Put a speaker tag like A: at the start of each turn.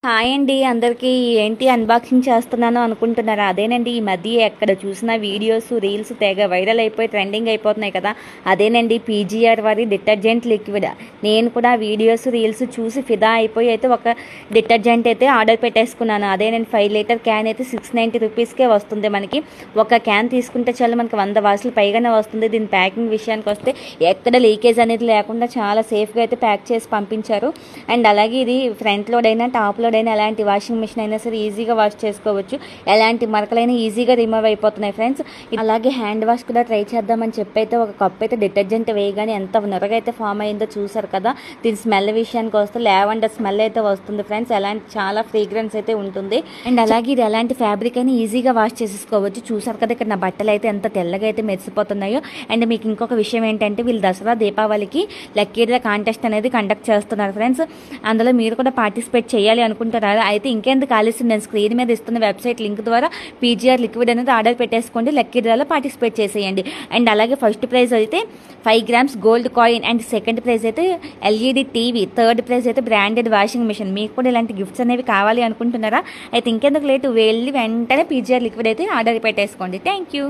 A: Hi అండి అందరికీ. ఏంటి అన్బాక్సింగ్ చేస్తున్నాను అనుకుంటున్నారా? అదేనండి, ఈ మధ్య ఎక్కడ చూసిన వీడియోస్ రీల్స్ తెగ వైరల్ అయిపోయి ట్రెండింగ్ అయిపోతున్నాయి కదా. అదేనండి పీజీఆర్ వారి డిటర్జెంట్ లిక్విడ్. నేను కూడా వీడియోస్ రీల్స్ చూసి ఫిదా అయిపోయి అయితే ఒక డిటర్జెంట్ అయితే ఆర్డర్ పెట్టేసుకున్నాను. అదేనండి 5 లీటర్ క్యాన్ అయితే 690 రూపీస్కే వస్తుంది. మనకి ఒక క్యాన్ తీసుకుంటే చాలు మనకి 100 వాసులు పైగానే వస్తుంది. దీని ప్యాకింగ్ విషయానికి వస్తే ఎక్కడ లీకేజ్ అనేది లేకుండా చాలా సేఫ్గా అయితే ప్యాక్ చేసి పంపించారు. అండ్ అలాగే ఇది ఫ్రంట్ లోడ్ అయినా టాప్ లోడ్ అయినా ఎలాంటి వాషింగ్ మిషన్ అయినా సరే ఈజీగా వాష్ చేసుకోవచ్చు. ఎలాంటి మరకలైనా ఈజీగా రిమూవ్ అయిపోతున్నాయి ఫ్రెండ్స్. అలాగే హ్యాండ్ వాష్ కూడా ట్రై చేద్దామని చెప్పి అయితే ఒక కప్ అయితే డిటర్జెంట్ వేయగానే ఎంత నొరగ అయితే ఫామ్ అయిందో చూసారు కదా. దీని స్మెల్ విషయానికి వస్తే లావెండర్ స్మెల్ అయితే వస్తుంది ఫ్రెండ్స్. ఎలాంటి చాలా ఫ్రేగ్రెన్స్ అయితే ఉంటుంది. అండ్ అలాగే ఇది ఎలాంటి ఫ్యాబ్రిక్ అయినా ఈజీగా వాష్ చేసేసుకోవచ్చు. చూసారు కదా ఇక్కడ నా బట్టలు అయితే ఎంత తెల్లగా అయితే మెరిసిపోతున్నాయో. అండ్ మీకు ఇంకొక విషయం ఏంటంటే వీళ్ళు దసరా దీపావళికి లక్కీ డ్రా కాంటెస్ట్ అనేది కండక్ట్ చేస్తున్నారు ఫ్రెండ్స్. అందులో మీరు కూడా పార్టిసిపేట్ చేయాలి అనుకుంటున్నారు. అయితే ఇంకెందుకు ఆలస్యం, నేను స్క్రీన్ మీద ఇస్తున్న వెబ్సైట్ లింక్ ద్వారా పీజీఆర్ లిక్విడ్ అనేది ఆర్డర్ పెట్టేసుకోండి. లక్కీ డ్రాలో పార్టిసిపేట్ చేసేయండి. అండ్ అలాగే ఫస్ట్ ప్రైజ్ అయితే 5 grams gold coin, and second prize అయితే ఎల్ఈడి టీవీ, థర్డ్ ప్రైజ్ అయితే బ్రాండెడ్ వాషింగ్ మిషన్. మీకు కూడా ఇలాంటి గిఫ్ట్స్ అనేవి కావాలి అనుకుంటున్నారా? అయితే ఇంకెందుకు లేటు, వెళ్ళి వెంటనే పీజీఆర్ లిక్విడ్ అయితే ఆర్డర్ పెట్టేసుకోండి. Thank you.